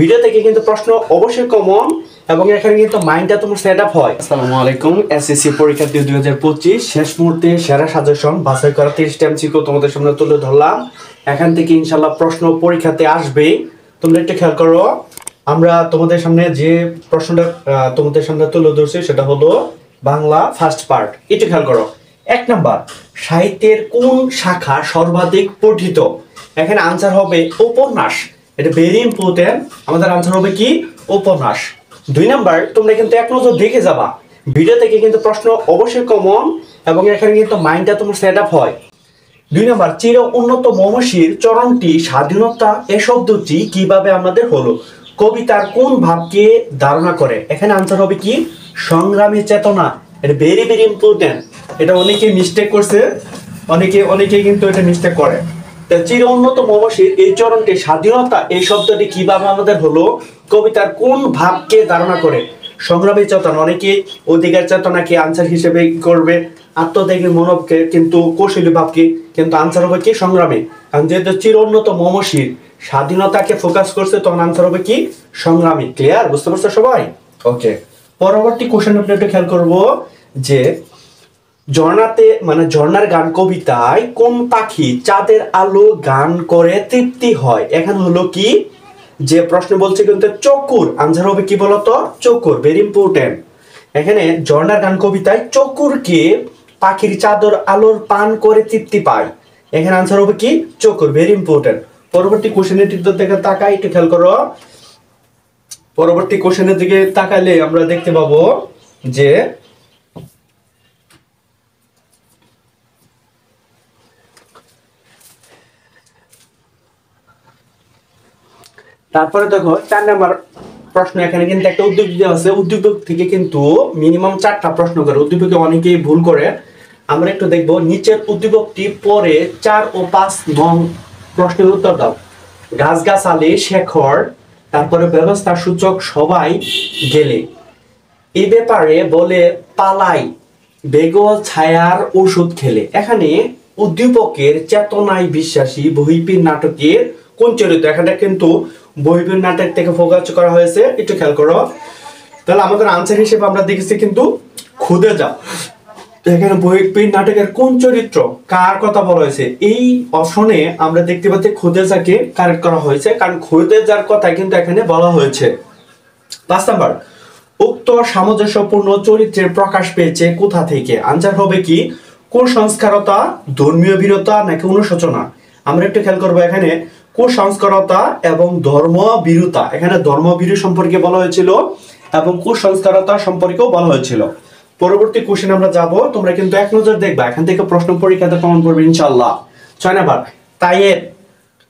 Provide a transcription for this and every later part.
Video থেকে কিন্তু প্রশ্ন অবশ্যই কমন এবং এখানে কিন্তু মাইন্ডটা তোমার সেট আপ হয়। আসসালামু আলাইকুম, এসএসসি পরীক্ষার্থী 2025 শেষ মুহূর্তে সেরা সাজেশন বাছাই করা 30টা এমসিকিউ তোমাদের সামনে তুলে ধরলাম। এখান থেকে ইনশাআল্লাহ প্রশ্ন পরীক্ষাতে আসবে। তোমরা একটু খেয়াল করো, আমরা তোমাদের সামনে যে প্রশ্নটা তোমাদের সামনে তুলে ধরছি সেটা হলো বাংলা ফার্স্ট পার্ট। একটু খেয়াল করো। 1 নাম্বার, সাহিত্যের কোন শাখা সর্বাধিক পঠিত? এখানে আনসার হবে উপন্যাস। এটা ভেরি ইম্পর্টেন্ট। আমাদের আনসার হবে কি? উপন্যাস। 2 নাম্বার, তোমরা কিন্তু এক নজর দেখে যাবা, ভিডিও থেকে কিন্তু প্রশ্ন অবশ্যই কমন এবং এখানে কিন্তু মাইন্ডটা তোমার সেট আপ হয়। 2 নাম্বার, চির উন্নত মমশির চরণটি স্বাধীনতা এ শব্দটি কিভাবে আমাদের হলো? কবিতার কোন ভাবকে ধারণা করে? এখানে আনসার হবে কি? সংগ্রামী চেতনা। এটা ভেরি ভেরি ইম্পর্টেন্ট। এটা অনেকে মিস্টেক করছে, অনেকে কিন্তু এটা মিস্টেক করে। চির উন্নত মমশির এই চরণটি স্বাধীনতা এই শব্দটি কিভাবে আমাদের হলো? কবিতার কোন ভাবকে ধারণা করে? সংগ্রামী চেতনা। অনেকে অধিকার চেতনাকে আনসার হিসেবে করবে, আত্মত্যাগী মনোভাবকে, কিন্তু কৌশলী ভাবকে, কিন্তু আনসার হবে কি? সংগ্রামী। কারণ যেহেতু চির উন্নত মমশির স্বাধীনতাকে ফোকাস করছে, তখন আনসার হবে কি? সংগ্রামী। ক্লিয়ার? বুঝতে পারছো সবাই? ওকে, পরবর্তী কোশ্চেন আপনি একটু খেয়াল করবো যে ঝর্ণাতে মানে ঝর্ণার গান কবিতায় কোন পাখি চাঁদের আলো গান করে তৃপ্তি হয়? এখানে হলো কি যে প্রশ্ন বলছে কিন্তু চকুর। আনসার হবে কি বলতো? চকুর। Very important. এখানে ঝর্ণার গান কবিতায় চকুরকে পাখির চাঁদের আলোর পান করে তৃপ্তি পায়। এখানে আনসার হবে কি? চকুর। Very important. পরবর্তী কোশ্চেনের দিকে তাকাই, একটু খেয়াল করো। পরবর্তী কোশ্চেনের দিকে তাকালে আমরা দেখতে পাবো যে তারপরে দেখো 4 নাম্বার প্রশ্ন। এখানে কিন্তু একটা উদ্দীপক দেওয়া আছে, উদ্দীপক থেকে কিন্তু মিনিমাম 4টা প্রশ্ন করে। উদ্দীপকে অনেকেই ভুল করে। আমরা একটু দেখবো নিচের উদ্দীপকটি পরে 4 ও 5 নং প্রশ্নের উত্তর দাও। গাছগাছালি শেখর, তারপরে ব্যবস্থা সূচক সবাই গেলে, এই ব্যাপারে বলে পালাই বেগল ছায়ার ওষুধ খেলে। এখানে উদ্দীপকের চেতনায় বিশ্বাসী বহির্বিন নাটকের কোন চরিত্র? এখানে কিন্তু বহির্বিন নাটক থেকে ফোকাস করা হয়েছে। একটু খেয়াল করো। তাহলে আমাদের আনসার হিসেবে আমরা দেখেছি কিন্তু খুদে যাও। এখানে বহির্বিন নাটকের কোন চরিত্র, কার কথা বলা হয়েছে? এই অপশনে আমরা দেখতে পাচ্ছি খুদে যাকে কারেক্ট করা হয়েছে, কারণ খুদে যার কথা কিন্তু এখানে বলা হয়েছে। 5 নাম্বার, উক্ত সামঞ্জস্যপূর্ণ চরিত্রের প্রকাশ পেয়েছে কোথা থেকে? আনসার হবে কি? কুসংস্কারতা, ধর্মীয় বীরতা নাকি অনুশোচনা? আমরা একটু খেয়াল করবো। এখানে কুসংস্কারতা এবং ধর্মভীরুতা, এখানে ধর্মভীরু সম্পর্কে বলা হয়েছিল এবং কুসংস্কারতা সম্পর্কেও বলা হয়েছিল। পরবর্তী কোশ্চেন আমরা যাব। তোমরা কিন্তু এক নজর দেখবা, এখান থেকে প্রশ্ন পরীক্ষাতে কমন পড়বে ইনশাআল্লাহ। 6 নাম্বার, তায়েব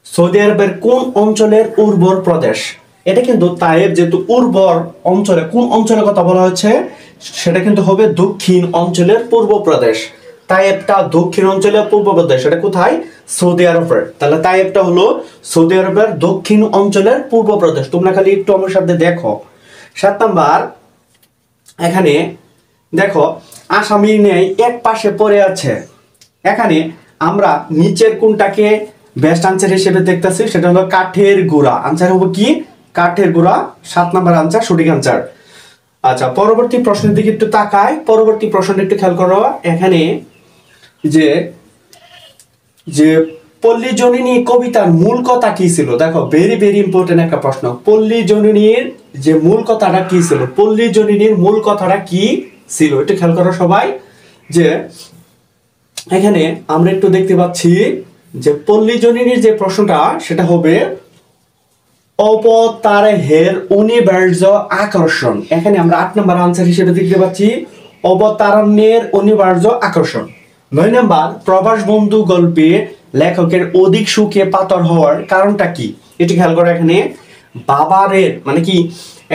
সৌদি আরবের কোন অঞ্চলের উর্বর প্রদেশ? এটা কিন্তু তায়েব যেহেতু উর্বর অঞ্চলে, কোন অঞ্চলের কথা বলা হচ্ছে সেটা কিন্তু হবে দক্ষিণ অঞ্চলের পূর্ব প্রদেশ। তায়েবটা দক্ষিণ অঞ্চলের পূর্ব প্রদেশ। এটা কোথায়? সৌদি আরবের। তাহলে তায়েবটা হলো সৌদি আরবের দক্ষিণ অঞ্চলের পূর্ব প্রদেশ। তোমরা খালি একটু আমার সাথে দেখো। 7 নাম্বার, এখানে দেখো আসামি নেই এক পাশে পড়ে আছে। এখানে আমরা নিচের কোনটাকে বেস্ট আনসার হিসেবে দেখতেছি? সেটা হলো কাঠের গুড়া। আনসার হবে কি? কাঠের গুড়া। 7 নাম্বার আনসার, সঠিক আনসার। আচ্ছা, পরবর্তী প্রশ্নের দিকে একটু তাকাই। পরবর্তী প্রশ্নটা একটু খেয়াল করো। এখানে যে পল্লী জননী কবিতার মূল কথা কি ছিল? দেখো ভেরি ভেরি ইম্পর্টেন্ট একটা প্রশ্ন। পল্লী জননীর যে মূল কথাটা কি ছিল? পল্লী জননীর মূল কথাটা কি ছিল? একটু খেয়াল করো সবাই। যে এখানে আমরা একটু দেখতে পাচ্ছি যে পল্লী জননীর যে প্রশ্নটা সেটা হবে অবতারের অনিবার্য আকর্ষণ। এখানে আমরা 8 নম্বর আনসার হিসেবে দেখতে পাচ্ছি অবতারণের অনিবার্য আকর্ষণ। 9 নম্বর, প্রবাস বন্ধু গল্পে লেখকের অধিক সুখে পাতর হওয়ার কারণটা কি? এটি খেয়াল করো। এখানে বাবারের মানে কি?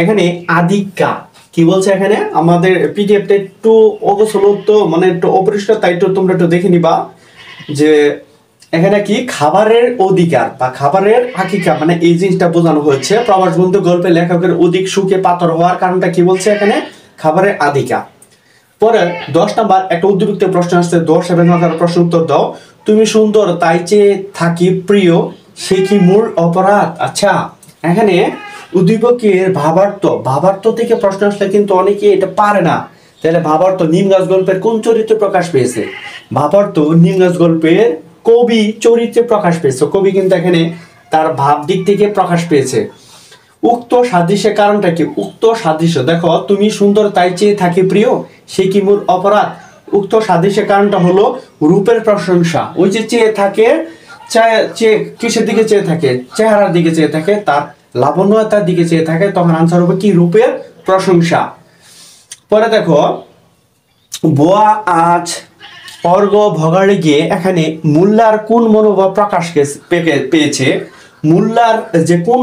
এখানে আদিক্যা কি বলছে? এখানে আমাদের পিডিএফটা একটু অগোছল তো, মানে একটু অপরিষ্কার, তাই একটু তোমরা একটু দেখে নিবা যে এখানে কি খাবারের অধিকার বা খাবারের হাকিকা, মানে এই জিনিসটা বোঝানো হয়েছে। প্রবাস বন্ধু গল্পে লেখকের অধিক সুখে পাতর হওয়ার কারণটা কি বলছে? এখানে খাবারের আদিকা। পরে 10 নাম্বার একটা উদ্দীপিত প্রশ্ন আসছে। 10 এবং 11 প্রশ্ন উত্তর দাও। তুমি সুন্দর তাই চেয়ে থাকি প্রিয়, সে কি মূল অপরাধ? আচ্ছা, এখানে উদ্দীপকের ভাবার্থ থেকে প্রশ্ন আসলে কিন্তু অনেকে এটা পারে না। তাহলে ভাবার্থ নিমগাছ গল্পের কোন চরিত্রে প্রকাশ পেয়েছে? ভাবার্থ নিমগাছ গল্পের কবি চরিত্রে প্রকাশ পেয়েছে। কবি কিন্তু এখানে তার ভাব দিক থেকে প্রকাশ পেয়েছে। উক্ত সাদৃশ্যের কারণটা কি? উক্ত সাদৃশ্য, দেখো তুমি সুন্দর তাই চেয়ে থাকি প্রিয়, সে কি মোর অপরাধ। উক্ত সাদৃশ্যের কারণটা হলো রূপের প্রশংসা। ওই যে চেয়ে থাকে, কিসের দিকে চেয়ে থাকে? চেহারার দিকে চেয়ে থাকে, তার লাবণ্যতার দিকে চেয়ে থাকে, তখন আনসার হবে কি? রূপের প্রশংসা। পরে দেখো, বোয়া আজ অর্ঘ ভগাড়ে গিয়ে এখানে মোল্লার কোন মনোভাব প্রকাশ পেয়েছে? মোল্লার যে কোন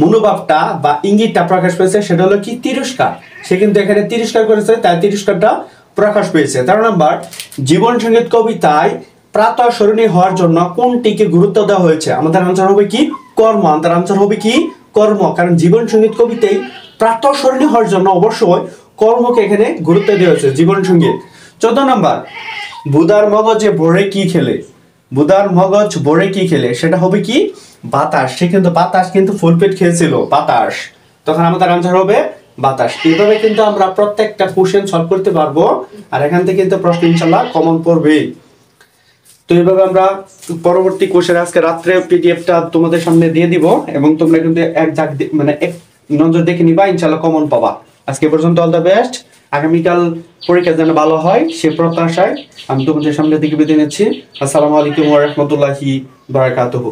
মনোভাবটা বা ইঙ্গিতটা প্রকাশ পেয়েছে সেটা হলো কি? তিরস্কার। সে কিন্তু এখানে তিরস্কার করেছে, তাই তিরস্কারটা প্রকাশ পেয়েছে। 13 নম্বর, জীবন সঙ্গীত কবিতায় প্রাতঃস্মরণীয় হওয়ার জন্য কোনটিকে গুরুত্ব দেওয়া হয়েছে? আমাদের আনসার হবে কি? কর্ম। আমাদের আনসার হবে কি? কর্ম। কারণ জীবন সঙ্গীত কবিতায় প্রাতঃস্মরণীয় হওয়ার জন্য অবশ্যই কর্মকে এখানে গুরুত্ব দেওয়া হয়েছে জীবন সঙ্গীত। 14 নম্বর, বুদার মগজে ভরে কি খেলে? বুদার মগজ ভরে কি খেলে? সেটা হবে কি? বাতাস। সে কিন্তু বাতাস কিন্তু ফুল পেট খেয়েছিল, বাতাস। তখন আমাদের আনসার হবে বাতাস। এইভাবে কিন্তু আমরা প্রত্যেকটা কোশ্চেন সলভ করতে পারবো, আর এখান থেকে কিন্তু প্রশ্ন ইনশাআল্লাহ কমন পড়বে। তো এইভাবে আমরা পরবর্তী কোশ্চেন আজকে রাত্রে পিডিএফটা তোমাদের সামনে দিয়ে দিব, এবং তোমরা কিন্তু এক নজর দেখে নিবা, ইনশাআল্লাহ কমন পাবা। আজকে পর্যন্ত অল দ্য বেস্ট। আগামীকাল পরীক্ষা যেন ভালো হয় সে প্রত্যাশায় আমি তোমাদের সামনে থেকে বিদায় নিচ্ছি। আসসালামু আলাইকুম ওয়া রাহমাতুল্লাহি ওয়া বারাকাতুহু।